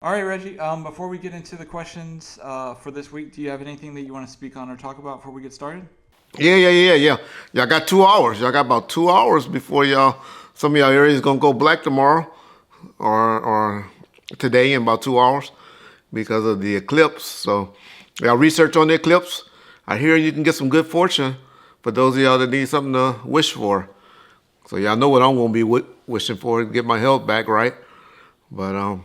All right, Reggie. Before we get into the questions for this week, do you have anything that you want to speak on or talk about before we get started? Yeah. Y'all got 2 hours. Y'all got about 2 hours before some of y'all areas gonna go black tomorrow, or today in about 2 hours because of the eclipse. So y'all research on the eclipse. I hear you can get some good fortune for those of y'all that need something to wish for. So y'all know what I'm gonna be wishing for: get my health back right. But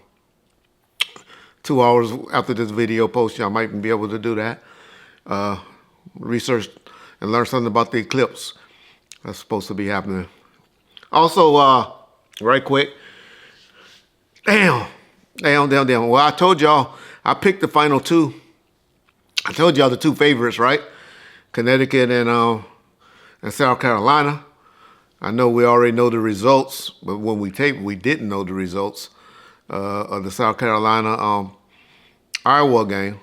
2 hours after this video post, y'all might be able to do that. Uh, Research and learn something about the eclipse that's supposed to be happening. Also, right quick, damn. Well, I told y'all I picked the final two. I told y'all the two favorites, right? Connecticut and South Carolina. I know we already know the results, but when we taped, we didn't know the results of the South Carolina Iowa game.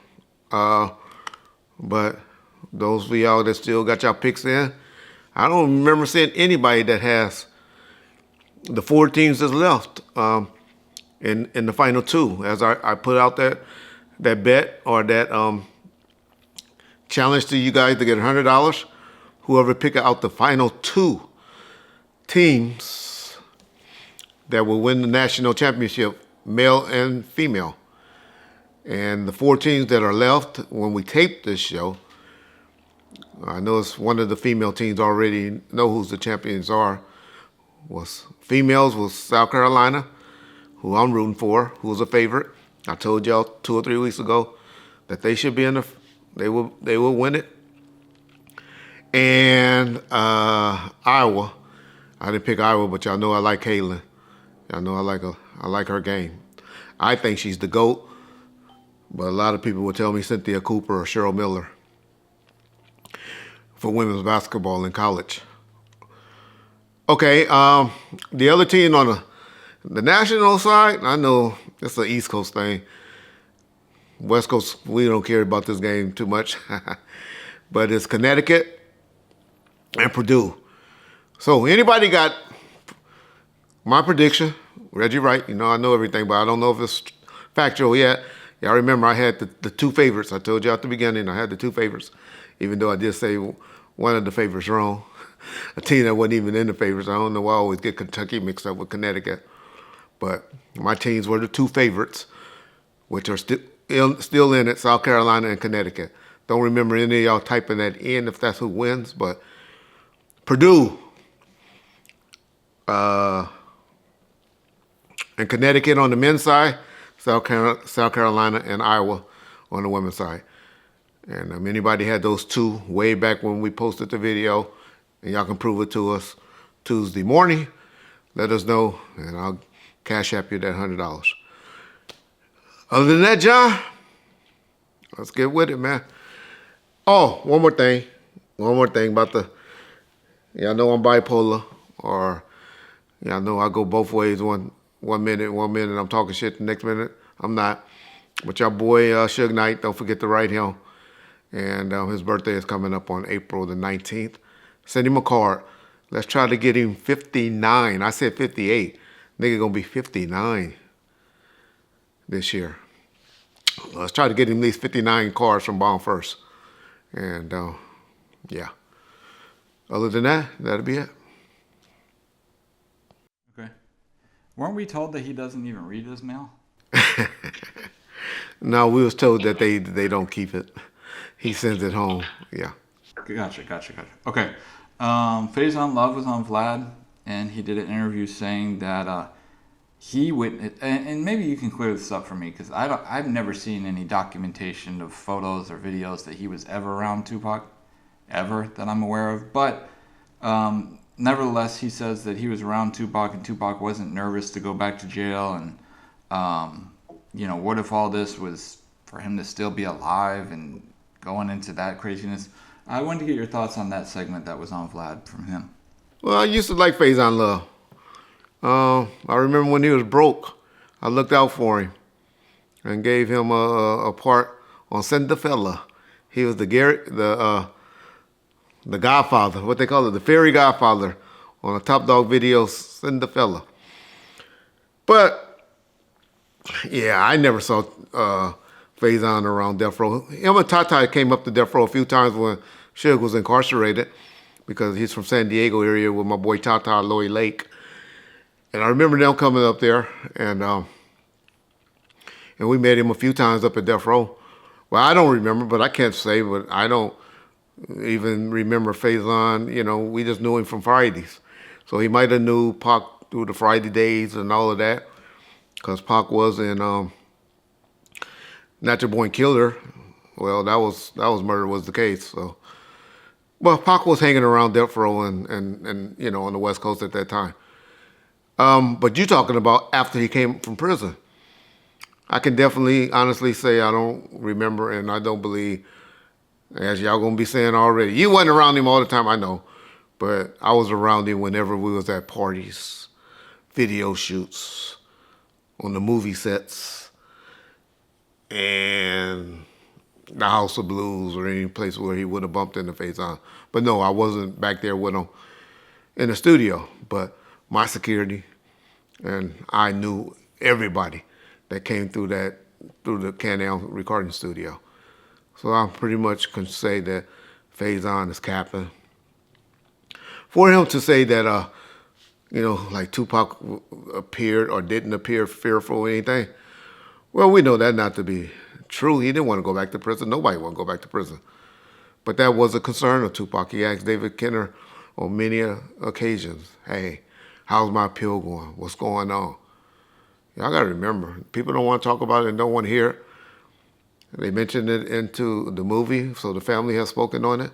But those of y'all that still got y'all picks in, I don't remember seeing anybody that has the four teams that's left in the final two. As I put out that bet or that challenge to you guys to get $100, whoever pick out the final two teams that will win the national championship, male and female. And the four teams that are left when we tape this show, I know it's one of the female teams already know who the champions are. Females was South Carolina, who I'm rooting for, who was a favorite. I told y'all 2 or 3 weeks ago that they should be they will win it. And Iowa, I didn't pick Iowa, but y'all know I like Caitlin. Y'all know I like her game. I think she's the GOAT, but a lot of people will tell me Cynthia Cooper or Cheryl Miller for women's basketball in college. Okay, the other team on the national side, I know it's an East Coast thing. West Coast, we don't care about this game too much. But it's Connecticut and Purdue. So anybody got my prediction? Reggie Wright, I know everything, but I don't know if it's factual yet. Y'all remember I had the two favorites. I told you at the beginning I had the two favorites, even though I did say one of the favorites wrong. A team that wasn't even in the favorites. I don't know why I always get Kentucky mixed up with Connecticut. But my teams were the two favorites, which are still in it, South Carolina and Connecticut. Don't remember any of y'all typing that in if that's who wins, but Purdue and Connecticut on the men's side, South Carolina and Iowa on the women's side. And anybody had those two way back when we posted the video, and y'all can prove it to us Tuesday morning, let us know, and I'll cash app you that $100. Other than that, John, let's get with it, man. Oh, one more thing about y'all know I'm bipolar, or y'all know I go both ways. One minute I'm talking shit, the next minute I'm not. But y'all boy Suge Knight, don't forget to write him. And his birthday is coming up on April the 19th. Send him a card. Let's try to get him 59. I said 58. Nigga gonna be 59 this year. Let's try to get him at least 59 cards from Bomb First. And yeah. Other than that, that'll be it. Okay. Weren't we told that he doesn't even read his mail? No, we was told that they don't keep it. He sends it home. Yeah. Gotcha. Okay. Faizon Love was on Vlad, and he did an interview saying that he witnessed, and maybe you can clear this up for me, because I've never seen any documentation of photos or videos that he was ever around Tupac, ever, that I'm aware of. But nevertheless, he says that he was around Tupac, and Tupac wasn't nervous to go back to jail, and what if all this was for him to still be alive and going into that craziness? I wanted to get your thoughts on that segment that was on Vlad from him. Well, I used to like Faizon Love. I remember when he was broke, I looked out for him and gave him a part on Cinderella. He was the Godfather, what they call it, the fairy Godfather on a Top Dog video, Cinderella. But Yeah, I never saw Faizon around death row. Him and Tata came up to death row a few times when Suge was incarcerated because he's from San Diego area with my boy Tata Loy Lake. And I remember them coming up there, and we met him a few times up at death row. Well, I don't remember, but I can't say, but I don't even remember Faizon. You know, we just knew him from Fridays. So he might have knew Pac through the Friday days and all of that, because Pac was in Natural Born Killer. Well, that was murder was the case. So, well, Pac was hanging around death row and you know on the West Coast at that time. But you talking about after he came from prison? I can definitely, honestly say I don't remember, and I don't believe, as y'all gonna be saying already. You wasn't around him all the time, I know, but I was around him whenever we was at parties, video shoots, on the movie sets, and the House of Blues or any place where he would have bumped into Faizon. But no, I wasn't back there with him in the studio. But my security and I knew everybody that came through the Can-Am recording studio. So I pretty much can say that Faizon is capping. For him to say that, you know, like Tupac appeared or didn't appear fearful or anything, well, we know that not to be true. He didn't want to go back to prison. Nobody want to go back to prison. But that was a concern of Tupac. He asked David Kenner on many occasions, hey, how's my appeal going? What's going on? Y'all got to remember, people don't want to talk about it and don't want to hear it. They mentioned it into the movie, so the family has spoken on it.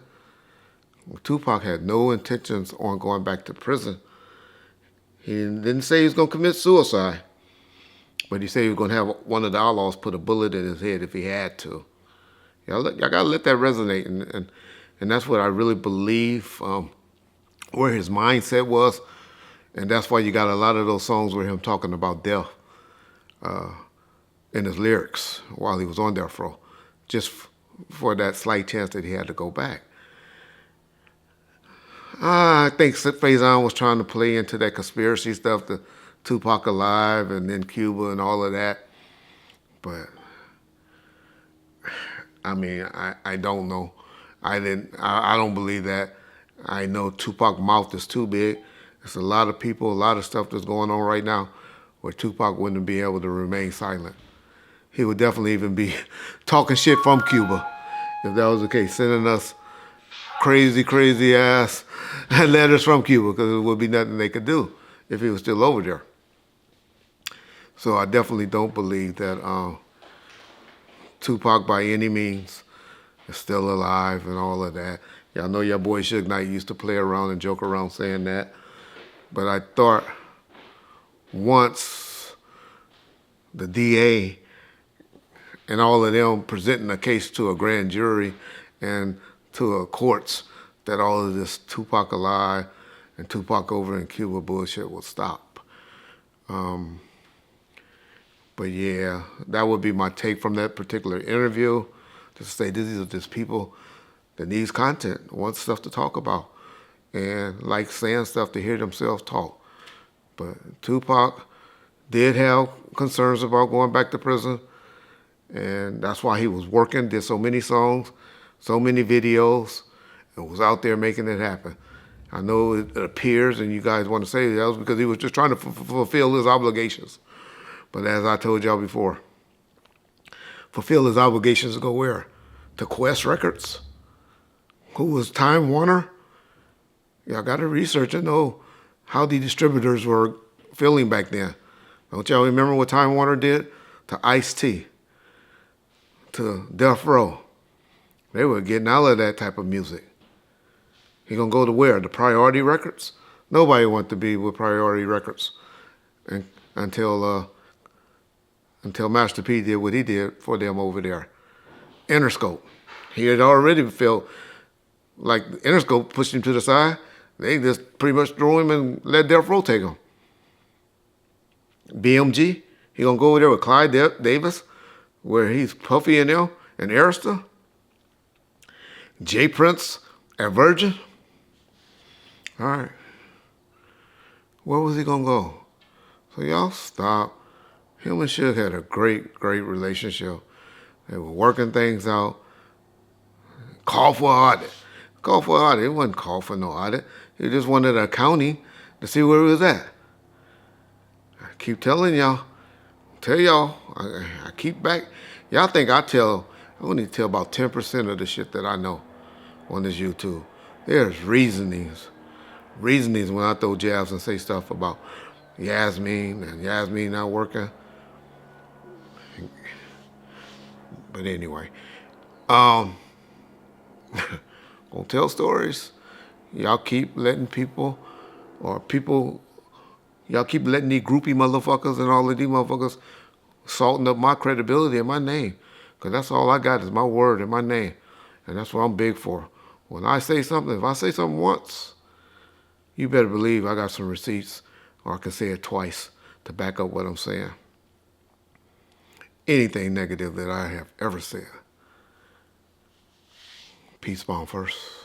Tupac had no intentions on going back to prison. He didn't say he was going to commit suicide, but he said he was going to have one of the outlaws put a bullet in his head if he had to. Y'all got to let that resonate, and that's what I really believe where his mindset was, and that's why you got a lot of those songs with him talking about death in his lyrics while he was on death row, just for that slight chance that he had to go back. I think Faizon was trying to play into that conspiracy stuff, the Tupac alive and then Cuba and all of that. But I mean, I don't know. I don't believe that. I know Tupac mouth is too big. There's a lot of people, a lot of stuff that's going on right now where Tupac wouldn't be able to remain silent. He would definitely even be talking shit from Cuba if that was the case, sending us crazy ass letters from Cuba because there would be nothing they could do if he was still over there. So I definitely don't believe that Tupac by any means is still alive and all of that. Y'all know your boy Suge Knight used to play around and joke around saying that. But I thought once the DA and all of them presenting a case to a grand jury and to a courts that all of this Tupac alive and Tupac over in Cuba bullshit will stop. But yeah, that would be my take from that particular interview. To say these are just people that needs content, wants stuff to talk about, and like saying stuff to hear themselves talk. But Tupac did have concerns about going back to prison, and that's why he was working, did so many songs, so many videos, and was out there making it happen. I know it appears, and you guys want to say that was because he was just trying to fulfill his obligations. But as I told y'all before, fulfill his obligations to go where? To Quest Records? Who was Time Warner? Y'all got to research and know how the distributors were feeling back then. Don't y'all remember what Time Warner did to Ice-T, to Death Row? They were getting out of that type of music. He gonna go to where? The Priority Records? Nobody wanted to be with Priority Records until Master P did what he did for them over there. Interscope. He had already felt like Interscope pushed him to the side. They just pretty much threw him and let Death Row take him. BMG, he gonna go over there with Clyde Davis, where he's Puffy and them, and Arista. J Prince at Virgin. All right. Where was he gonna go? So y'all stop Him and Suge had a great relationship. They were working things out. Call for an audit. Call for an audit. It wasn't call for no audit. He just wanted an accounting to see where he was at. I keep telling y'all. Tell y'all. I keep back. Y'all think I only tell about 10% of the shit that I know on this YouTube. There's reasonings. Reasonings when I throw jabs and say stuff about Yasmin and Yasmin not working. But anyway, gonna tell stories. Y'all keep letting y'all keep letting these groupie motherfuckers and all of these motherfuckers salting up my credibility and my name. Because that's all I got is my word and my name. And that's what I'm big for. When I say something, if I say something once, you better believe I got some receipts, or I can say it twice to back up what I'm saying. Anything negative that I have ever said. Peace bomb first.